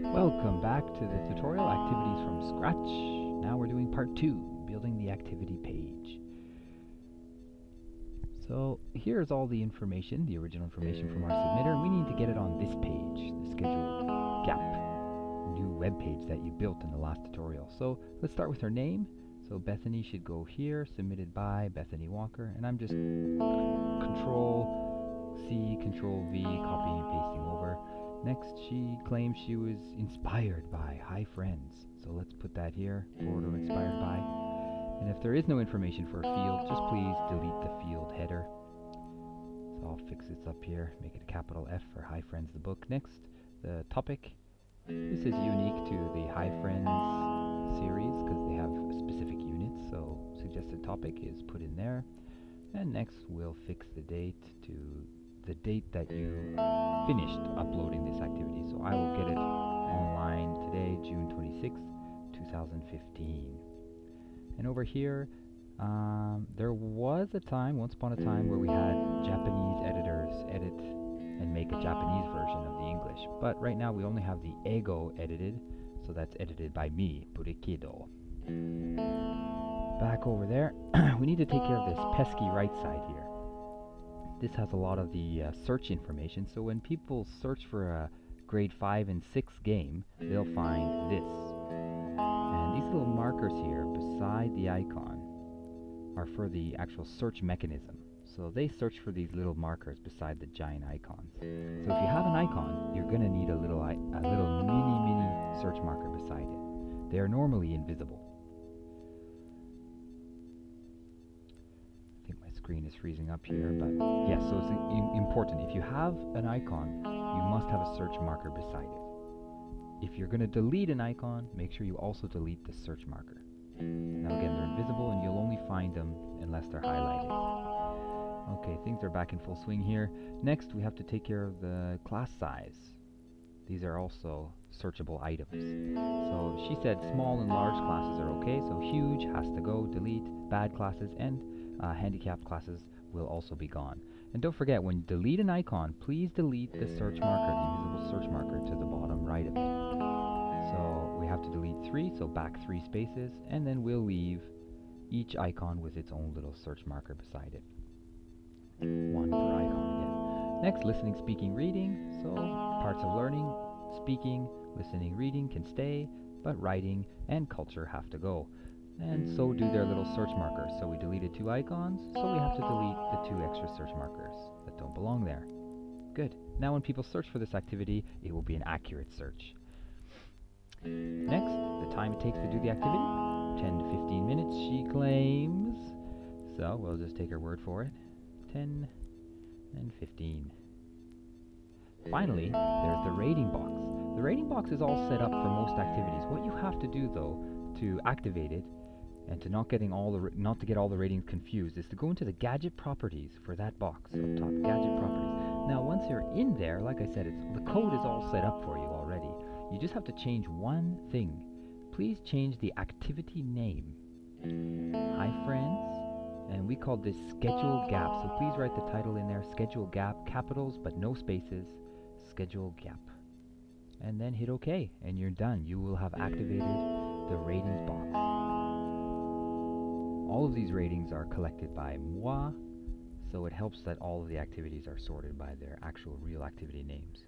Welcome back to the tutorial Activities from Scratch. Now we're doing part 2, building the activity page. So here's all the information, the original information from our submitter, and we need to get it on this page, the schedule gap, new web page that you built in the last tutorial. So let's start with her name. So Bethany should go here, submitted by Bethany Walker, and I'm just Control C, Control V, copying and pasting over. Next, she claims she was inspired by Hi Friends. So let's put that here, photo inspired by. And if there is no information for a field, just please delete the field header. So I'll fix this up here, make it a capital F for Hi Friends the book. Next, the topic. This is unique to the Hi Friends series because they have specific units, so suggested topic is put in there. And next, we'll fix the date to the date that you finished uploading this activity. So I will get it online today, June 26th, 2015. And over here, there was a time, once upon a time, where we had Japanese editors edit and make a Japanese version of the English. But right now we only have the Ego edited, so that's edited by me, Burikido. Back over there, we need to take care of this pesky right side here. This has a lot of the search information, so when people search for a grade 5 and 6 game, they'll find this. And these little markers here beside the icon are for the actual search mechanism. So they search for these little markers beside the giant icons. So if you have an icon, you're going to need a little mini search marker beside it. They are normally invisible. Screen is freezing up here, but yes, so it's important. If you have an icon, you must have a search marker beside it. If you're going to delete an icon, make sure you also delete the search marker. Now again, they're invisible and you'll only find them unless they're highlighted. Okay, things are back in full swing here. Next, we have to take care of the class size. These are also searchable items. So she said small and large classes are okay, so huge has to go, delete, bad classes, and handicapped classes will also be gone. And don't forget, when you delete an icon, please delete the search marker, the invisible search marker to the bottom right of it. So we have to delete 3, so back 3 spaces, and then we'll leave each icon with its own little search marker beside it. 1 per icon again. Next, listening, speaking, reading. So parts of learning, speaking, listening, reading can stay, but writing and culture have to go. And so do their little search markers. So we deleted 2 icons, so we have to delete the 2 extra search markers that don't belong there. Good. Now when people search for this activity, it will be an accurate search. Next, the time it takes to do the activity. 10 to 15 minutes, she claims. So we'll just take her word for it. 10 and 15. Finally, there's the rating box. The rating box is all set up for most activities. What you have to do, though, to activate it, and to not to get all the ratings confused, is to go into the gadget properties for that box up top, gadget properties. Now once you're in there, like I said, the code is all set up for you already. You just have to change one thing. Please change the activity name. Hi Friends, and we call this schedule gap, so please write the title in there, schedule gap, capitals but no spaces, schedule gap. And then hit OK, and you're done. You will have activated the ratings box. All of these ratings are collected by moi, so it helps that all of the activities are sorted by their actual real activity names.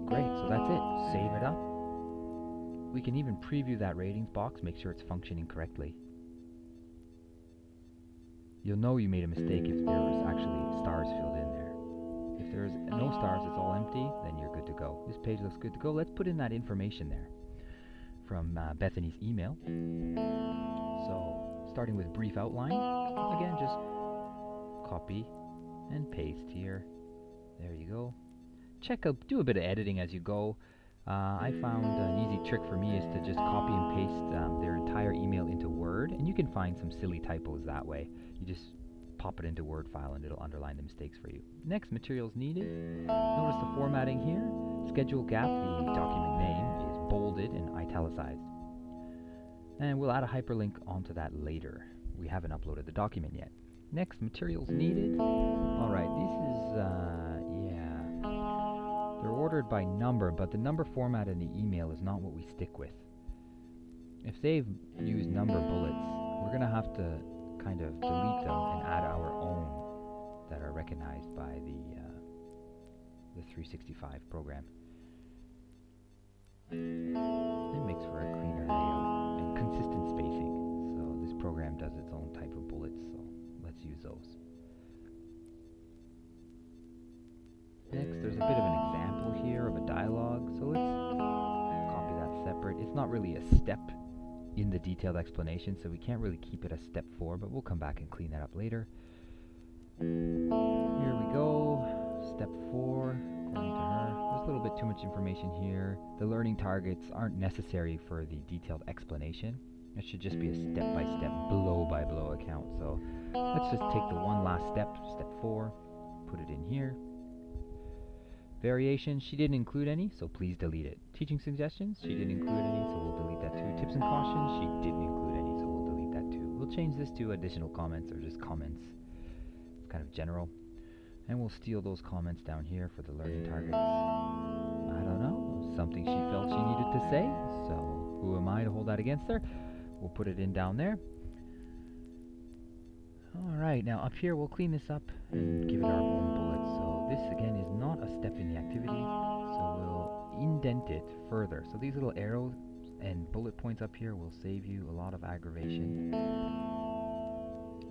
Great, so that's it. Save it up. We can even preview that ratings box, make sure it's functioning correctly. You'll know you made a mistake if there was actually stars filled in there. If there's no stars, it's all empty, then you're good to go. This page looks good to go. Let's put in that information there from Bethany's email. So, starting with brief outline, again, just copy and paste here. There you go. Check out, do a bit of editing as you go. I found an easy trick for me is to just copy and paste their entire email into Word, and you can find some silly typos that way. You just pop it into Word file and it'll underline the mistakes for you. Next, materials needed. Notice the formatting here. Schedule gap, the document name, is bolded and italicized. And we'll add a hyperlink onto that later. We haven't uploaded the document yet. Next, materials needed. Alright, this is, yeah. They're ordered by number, but the number format in the email is not what we stick with. If they've used number bullets, we're going to have to kind of delete them and add our own that are recognized by the 365 program. It makes for a cleaner layout and consistent spacing. So this program does its own type of bullets, so let's use those. Next, there's a bit of an example here of a dialogue, so let's copy that separate. It's not really a step in the detailed explanation, so we can't really keep it as step 4, but we'll come back and clean that up later. Here we go, step 4, according to her. There's a little bit too much information here. The learning targets aren't necessary for the detailed explanation. It should just be a step-by-step, blow-by-blow account. So let's just take the one last step, step 4, put it in here. Variations, she didn't include any, so please delete it. Teaching suggestions, she didn't include any, so we'll delete that too. Tips and cautions, she didn't include any, so we'll delete that too. We'll change this to additional comments or just comments. It's kind of general. And we'll steal those comments down here for the learning targets. I don't know, something she felt she needed to say, so who am I to hold that against her? We'll put it in down there. Alright, now up here we'll clean this up and give it our own bullets. So this again is not a step in the activity, so we'll indent it further. So these little arrows and bullet points up here will save you a lot of aggravation.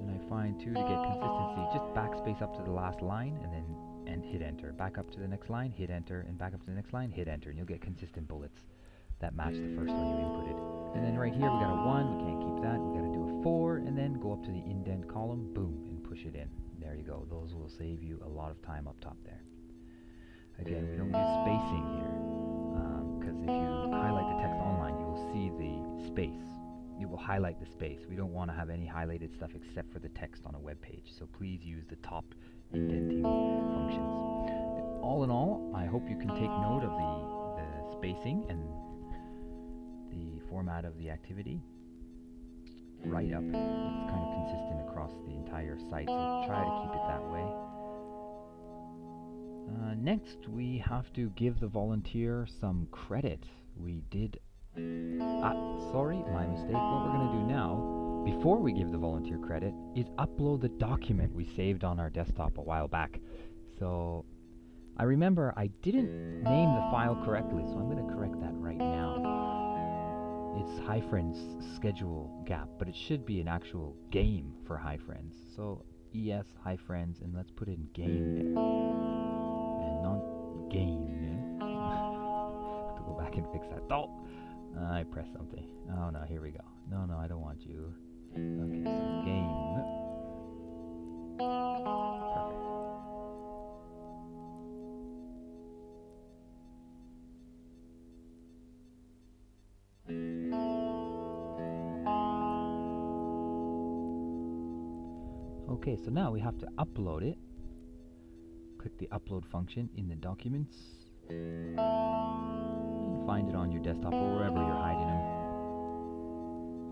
And I find too, to get consistency, just backspace up to the last line and hit enter. Back up to the next line, hit enter, and back up to the next line, hit enter, and you'll get consistent bullets that match the first one you inputted. And then right here we got a 1, we can't keep that, we got to do a 4, and then go up to the indent column, boom, and push it in. There you go, those will save you a lot of time up top there. Again, we don't use spacing here, because if you highlight the text online, you will see the space. It will highlight the space. We don't want to have any highlighted stuff except for the text on a web page, so please use the top indenting functions. All in all, I hope you can take note of the spacing and the format of the activity. Right up, it's kind of consistent across the entire site, so try to keep it that way. Next, we have to give the volunteer some credit. We did... sorry, my mistake. What we're going to do now, before we give the volunteer credit, is upload the document we saved on our desktop a while back. So, I remember I didn't name the file correctly, so I'm going to correct that right now. It's Hi Friends schedule gap, but it should be an actual game for Hi Friends. So ES Hi Friends, and let's put in game there, and not game. Have to go back and fix that. Oh, I pressed something. Oh no, here we go. No, I don't want you. Okay, so game. Perfect. Okay, so now we have to upload it. Click the upload function in the documents. And find it on your desktop or wherever you're hiding them.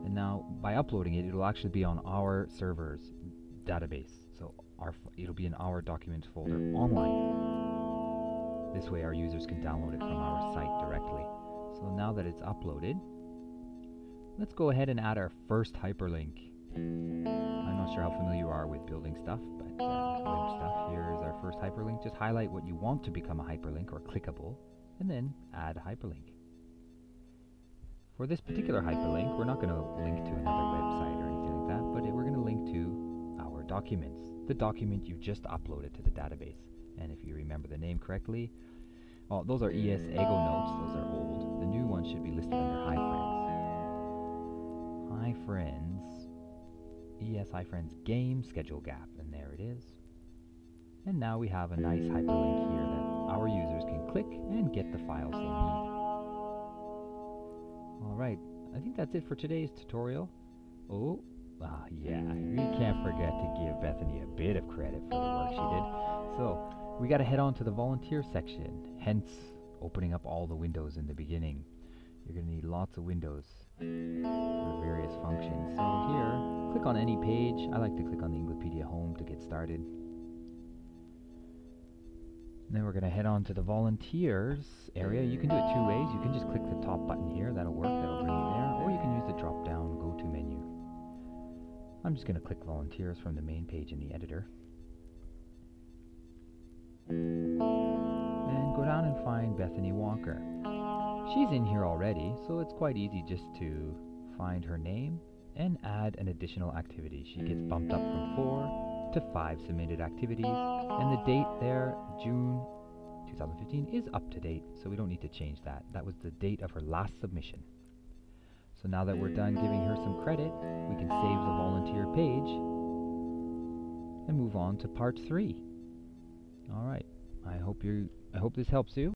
And now, by uploading it, it'll actually be on our server's database. So it'll be in our documents folder online. This way our users can download it from our site directly. So now that it's uploaded, let's go ahead and add our first hyperlink. I'm not sure how familiar you are with building stuff, but web stuff. Here is our first hyperlink. Just highlight what you want to become a hyperlink or clickable, and then add a hyperlink. For this particular hyperlink, we're not going to link to another website or anything like that, but we're going to link to our documents, the document you just uploaded to the database. And if you remember the name correctly, oh, those are ES Ego notes, those are old. The new ones should be listed under Hi Friends. Hi Friends. ES Hi Friends game schedule gap, and there it is. And now we have a nice hyperlink here that our users can click and get the files they need. Alright, I think that's it for today's tutorial. Oh, yeah, we can't forget to give Bethany a bit of credit for the work she did. So, we gotta head on to the volunteer section, hence opening up all the windows in the beginning. You're gonna need lots of windows for various functions. So here, click on any page. I like to click on the Inglopedia Home to get started. Then we're going to head on to the volunteers area. You can do it two ways. You can just click the top button here. That'll work. That'll bring you there. Or you can use the drop down go to menu. I'm just going to click volunteers from the main page in the editor. And go down and find Bethany Walker. She's in here already, so it's quite easy just to find her name and add an additional activity. She gets bumped up from 4 to 5 submitted activities, and the date there, June 2015, is up to date, so we don't need to change that. That was the date of her last submission. So now that we're done giving her some credit, we can save the volunteer page and move on to part 3. All right, I hope this helps you.